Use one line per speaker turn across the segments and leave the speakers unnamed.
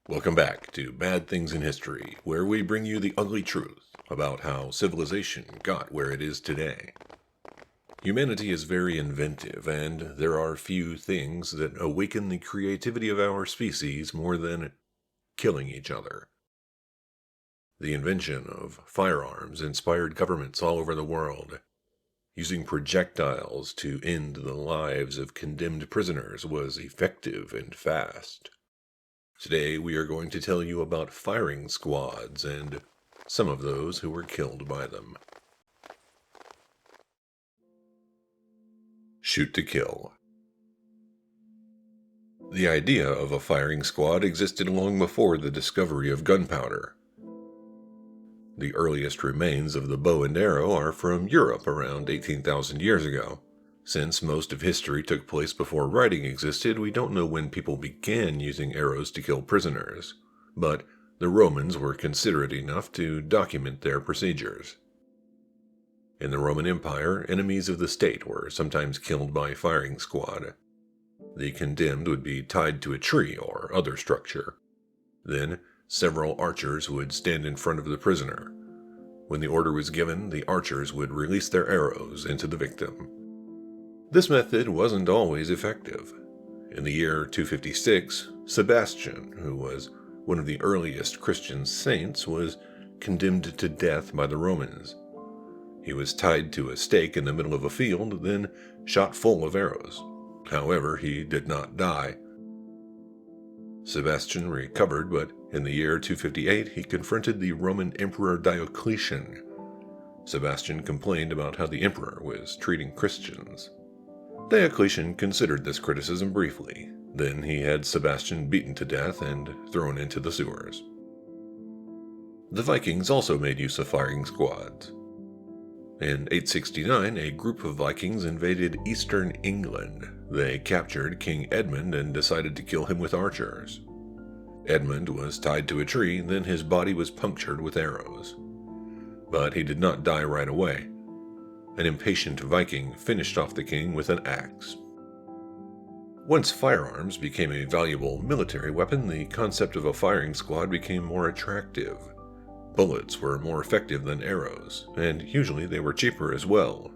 Welcome back to Bad Things in History, where we bring you the ugly truth about how civilization got where it is today. Humanity is very inventive, and there are few things that awaken the creativity of our species more than killing each other. The invention of firearms inspired governments all over the world. Using projectiles to end the lives of condemned prisoners was effective and fast. Today we are going to tell you about firing squads and some of those who were killed by them. Shoot to kill. The idea of a firing squad existed long before the discovery of gunpowder. The earliest remains of the bow and arrow are from Europe around 18,000 years ago. Since most of history took place before writing existed, we don't know when people began using arrows to kill prisoners, but the Romans were considerate enough to document their procedures. In the Roman Empire, enemies of the state were sometimes killed by firing squad. The condemned would be tied to a tree or other structure. Then, several archers would stand in front of the prisoner. When the order was given, the archers would release their arrows into the victim. This method wasn't always effective. In the year 256, Sebastian, who was one of the earliest Christian saints, was condemned to death by the Romans. He was tied to a stake in the middle of a field, then shot full of arrows. However, he did not die. Sebastian recovered, but in the year 258 he confronted the Roman Emperor Diocletian. Sebastian complained about how the emperor was treating Christians. Diocletian considered this criticism briefly. Then he had Sebastian beaten to death and thrown into the sewers. The Vikings also made use of firing squads. In 869, a group of Vikings invaded eastern England. They captured King Edmund and decided to kill him with archers. Edmund was tied to a tree, then his body was punctured with arrows. But he did not die right away. An impatient Viking finished off the king with an axe. Once firearms became a valuable military weapon, the concept of a firing squad became more attractive. Bullets were more effective than arrows, and usually they were cheaper as well.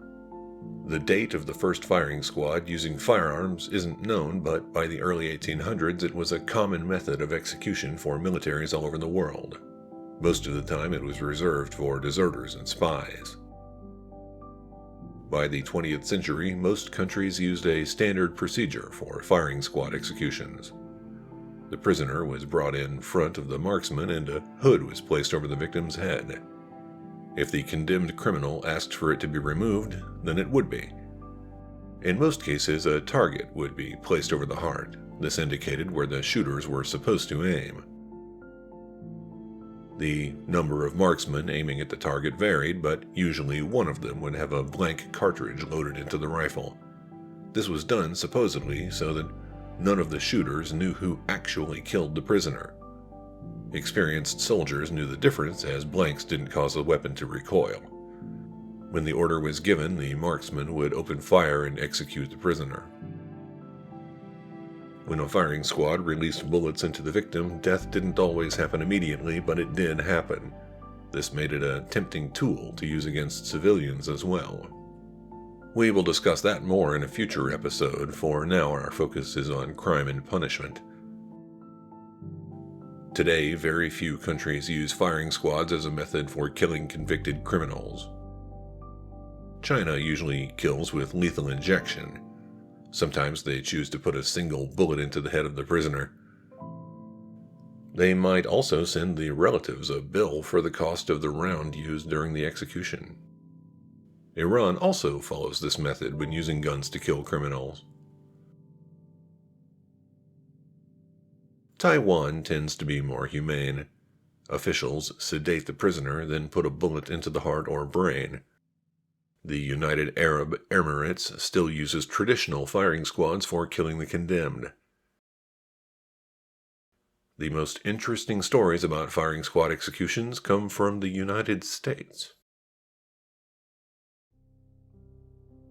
The date of the first firing squad using firearms isn't known, but by the early 1800s it was a common method of execution for militaries all over the world. Most of the time it was reserved for deserters and spies. By the 20th century, most countries used a standard procedure for firing squad executions. The prisoner was brought in front of the marksman and a hood was placed over the victim's head. If the condemned criminal asked for it to be removed, then it would be. In most cases, a target would be placed over the heart. This indicated where the shooters were supposed to aim. The number of marksmen aiming at the target varied, but usually one of them would have a blank cartridge loaded into the rifle. This was done, supposedly, so that none of the shooters knew who actually killed the prisoner. Experienced soldiers knew the difference, as blanks didn't cause the weapon to recoil. When the order was given, the marksman would open fire and execute the prisoner. When a firing squad released bullets into the victim, death didn't always happen immediately, but it did happen. This made it a tempting tool to use against civilians as well. We will discuss that more in a future episode. For now, our focus is on crime and punishment. Today, very few countries use firing squads as a method for killing convicted criminals. China usually kills with lethal injection. Sometimes they choose to put a single bullet into the head of the prisoner. They might also send the relatives a bill for the cost of the round used during the execution. Iran also follows this method when using guns to kill criminals. Taiwan tends to be more humane. Officials sedate the prisoner, then put a bullet into the heart or brain. The United Arab Emirates still uses traditional firing squads for killing the condemned. The most interesting stories about firing squad executions come from the United States.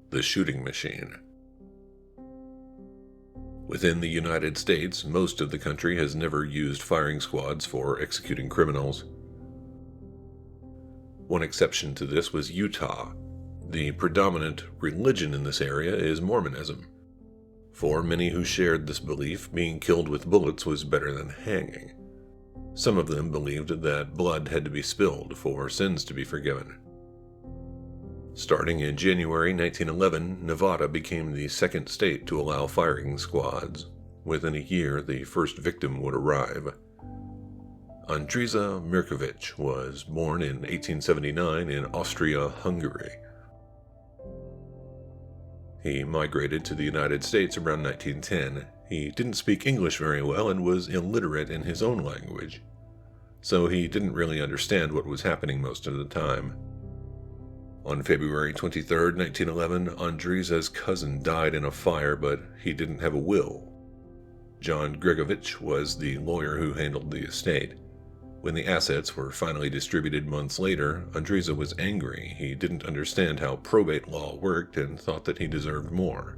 The shooting machine. Within the United States, most of the country has never used firing squads for executing criminals. One exception to this was Utah. The predominant religion in this area is Mormonism. For many who shared this belief, being killed with bullets was better than hanging. Some of them believed that blood had to be spilled for sins to be forgiven. Starting in January 1911, Nevada became the second state to allow firing squads. Within a year, the first victim would arrive. Andrija Mirković was born in 1879 in Austria-Hungary. He migrated to the United States around 1910. He didn't speak English very well and was illiterate in his own language, so he didn't really understand what was happening most of the time. On February 23, 1911, Andrija's cousin died in a fire, but he didn't have a will. John Gregovich was the lawyer who handled the estate. When the assets were finally distributed months later, Andrija was angry. He didn't understand how probate law worked and thought that he deserved more.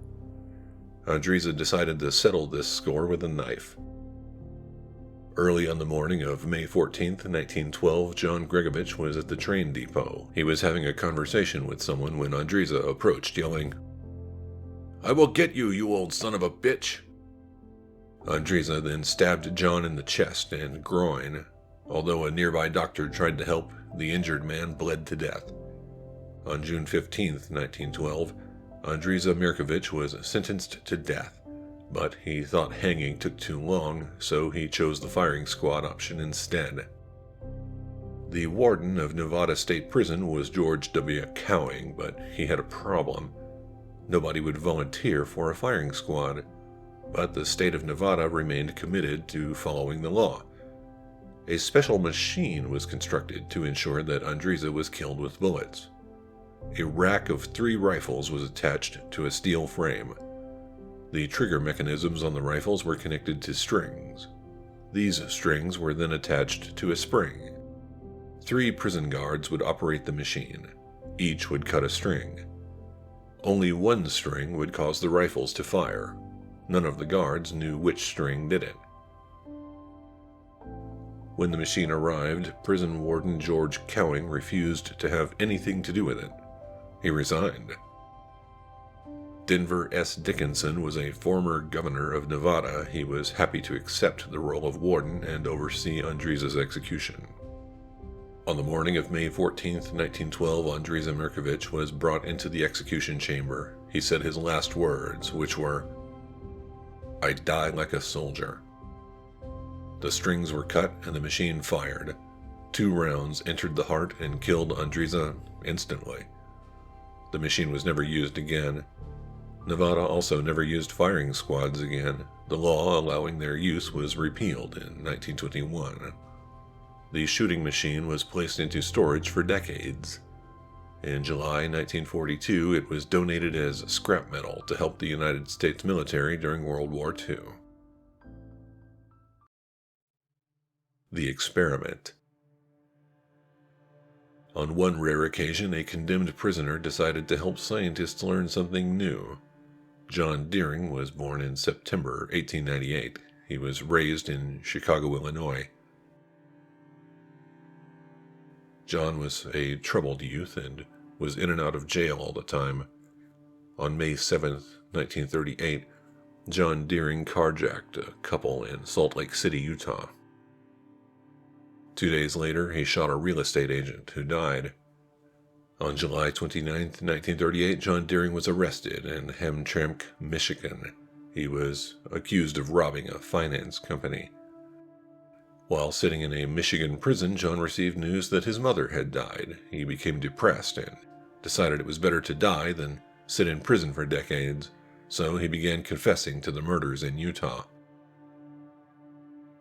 Andrija decided to settle this score with a knife. Early on the morning of May 14, 1912, John Gregovich was at the train depot. He was having a conversation with someone when Andrija approached, yelling, "I will get you, you old son of a bitch!" Andrija then stabbed John in the chest and groin. Although a nearby doctor tried to help, the injured man bled to death. On June 15, 1912, Andrija Mirković was sentenced to death, but he thought hanging took too long, so he chose the firing squad option instead. The warden of Nevada State Prison was George W. Cowing, but he had a problem. Nobody would volunteer for a firing squad, but the state of Nevada remained committed to following the law. A special machine was constructed to ensure that Andrija was killed with bullets. A rack of 3 rifles was attached to a steel frame. The trigger mechanisms on the rifles were connected to strings. These strings were then attached to a spring. 3 prison guards would operate the machine. Each would cut a string. Only one string would cause the rifles to fire. None of the guards knew which string did it. When the machine arrived, prison warden George Cowing refused to have anything to do with it. He resigned. Denver S. Dickinson was a former governor of Nevada. He was happy to accept the role of warden and oversee Andrija's execution. On the morning of May 14, 1912, Andrija Mirković was brought into the execution chamber. He said his last words, which were, "I die like a soldier." The strings were cut and the machine fired. 2 rounds entered the heart and killed Andrija instantly. The machine was never used again. Nevada also never used firing squads again. The law allowing their use was repealed in 1921. The shooting machine was placed into storage for decades. In July 1942, it was donated as scrap metal to help the United States military during World War II. The experiment. On one rare occasion, a condemned prisoner decided to help scientists learn something new. John Deering was born in September 1898. He was raised in Chicago, Illinois. John was a troubled youth and was in and out of jail all the time. On May 7, 1938, John Deering carjacked a couple in Salt Lake City, Utah. 2 days later, he shot a real estate agent who died. On July 29, 1938, John Deering was arrested in Hamtramck, Michigan. He was accused of robbing a finance company. While sitting in a Michigan prison, John received news that his mother had died. He became depressed and decided it was better to die than sit in prison for decades, so he began confessing to the murders in Utah.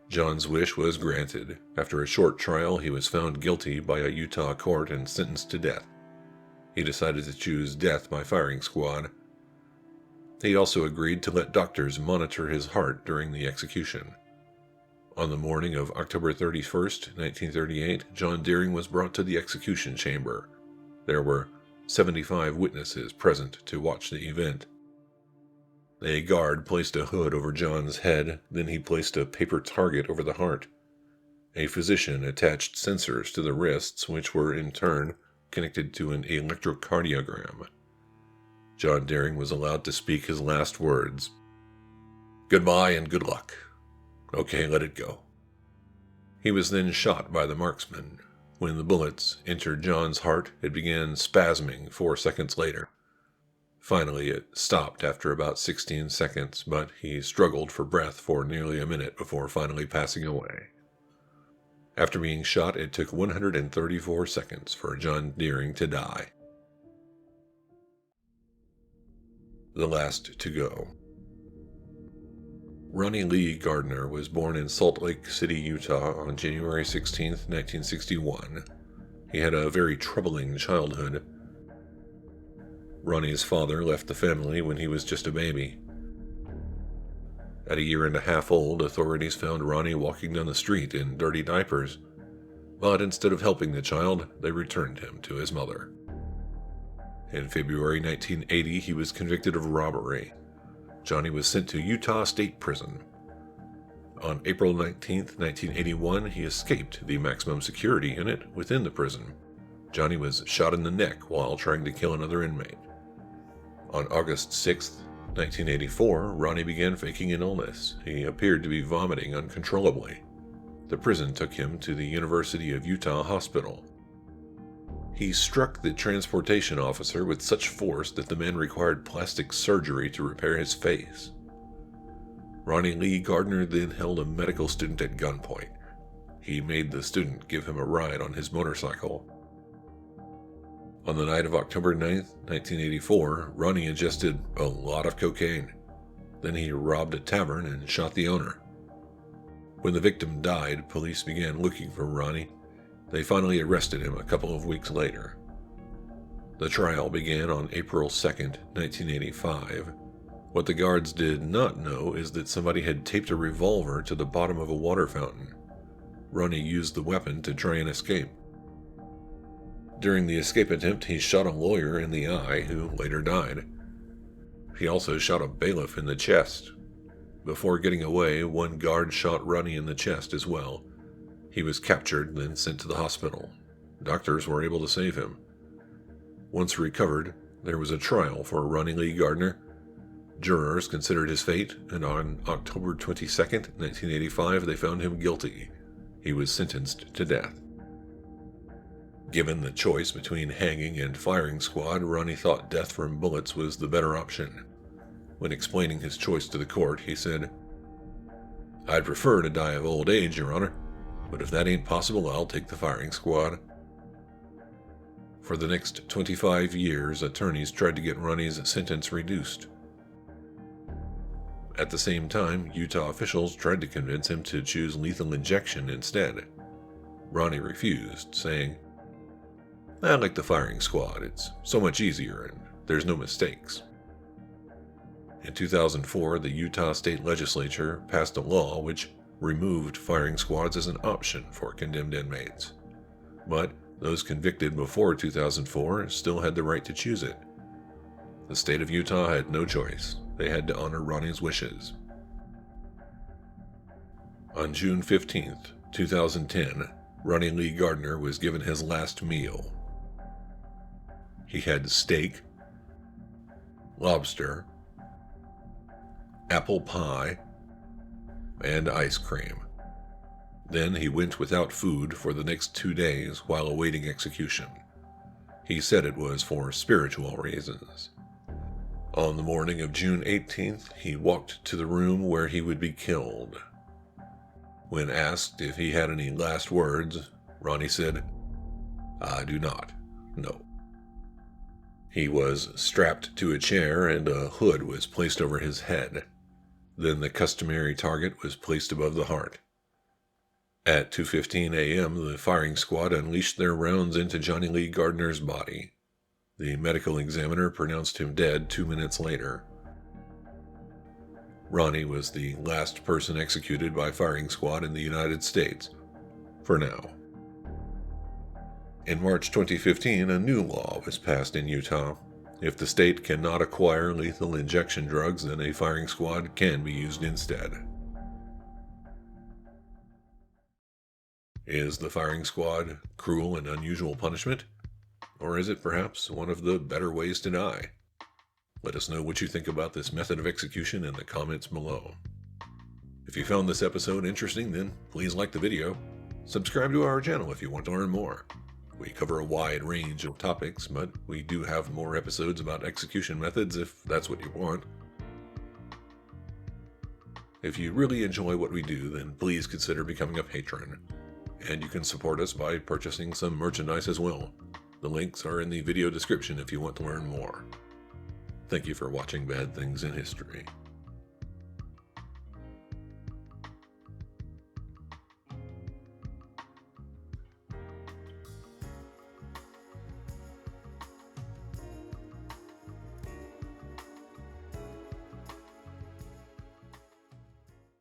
John's wish was granted. After a short trial, he was found guilty by a Utah court and sentenced to death. He decided to choose death by firing squad. He also agreed to let doctors monitor his heart during the execution. On the morning of October 31st, 1938, John Deering was brought to the execution chamber. There were 75 witnesses present to watch the event. A guard placed a hood over John's head, then he placed a paper target over the heart. A physician attached sensors to the wrists, which were in turn connected to an electrocardiogram. John Deering was allowed to speak his last words. "Goodbye and good luck. Okay, let it go." He was then shot by the marksman. When the bullets entered John's heart, it began spasming 4 seconds later. Finally, it stopped after about 16 seconds, but he struggled for breath for nearly a minute before finally passing away. After being shot, it took 134 seconds for John Deering to die. The last to go. Ronnie Lee Gardner was born in Salt Lake City, Utah on January 16, 1961. He had a very troubling childhood. Ronnie's father left the family when he was just a baby. At a year and a half old, authorities found Ronnie walking down the street in dirty diapers, but instead of helping the child, they returned him to his mother. In February 1980, he was convicted of robbery. Johnny was sent to Utah State Prison. On April 19, 1981, he escaped the maximum security unit within the prison. Johnny was shot in the neck while trying to kill another inmate. On August 6, 1984, Ronnie began faking an illness. He appeared to be vomiting uncontrollably. The prison took him to the University of Utah Hospital. He struck the transportation officer with such force that the man required plastic surgery to repair his face. Ronnie Lee Gardner then held a medical student at gunpoint. He made the student give him a ride on his motorcycle. On the night of October 9, 1984, Ronnie ingested a lot of cocaine. Then he robbed a tavern and shot the owner. When the victim died, police began looking for Ronnie. They finally arrested him a couple of weeks later. The trial began on April 2, 1985. What the guards did not know is that somebody had taped a revolver to the bottom of a water fountain. Ronnie used the weapon to try and escape. During the escape attempt, he shot a lawyer in the eye, who later died. He also shot a bailiff in the chest. Before getting away, one guard shot Ronnie in the chest as well. He was captured, then sent to the hospital. Doctors were able to save him. Once recovered, there was a trial for Ronnie Lee Gardner. Jurors considered his fate, and on October 22, 1985, they found him guilty. He was sentenced to death. Given the choice between hanging and firing squad, Ronnie thought death from bullets was the better option. When explaining his choice to the court, he said, "I'd prefer to die of old age, Your Honor, but if that ain't possible, I'll take the firing squad." For the next 25 years, attorneys tried to get Ronnie's sentence reduced. At the same time, Utah officials tried to convince him to choose lethal injection instead. Ronnie refused, saying, "I like the firing squad. It's so much easier and there's no mistakes." In 2004, the Utah State Legislature passed a law which removed firing squads as an option for condemned inmates. But those convicted before 2004 still had the right to choose it. The state of Utah had no choice. They had to honor Ronnie's wishes. On June 15, 2010, Ronnie Lee Gardner was given his last meal. He had steak, lobster, apple pie, and ice cream. Then he went without food for the next 2 days while awaiting execution. He said it was for spiritual reasons. On the morning of June 18th, he walked to the room where he would be killed. When asked if he had any last words, Ronnie said, "I do not, no." He was strapped to a chair and a hood was placed over his head. Then the customary target was placed above the heart. At 2:15 a.m., the firing squad unleashed their rounds into Johnny Lee Gardner's body. The medical examiner pronounced him dead 2 minutes later. Ronnie was the last person executed by firing squad in the United States, for now. In March 2015, a new law was passed in Utah. If the state cannot acquire lethal injection drugs, then a firing squad can be used instead. Is the firing squad cruel and unusual punishment? Or is it perhaps one of the better ways to die? Let us know what you think about this method of execution in the comments below. If you found this episode interesting, then please like the video. Subscribe to our channel if you want to learn more. We cover a wide range of topics, but we do have more episodes about execution methods if that's what you want. If you really enjoy what we do, then please consider becoming a patron. And you can support us by purchasing some merchandise as well. The links are in the video description if you want to learn more. Thank you for watching Bad Things in History.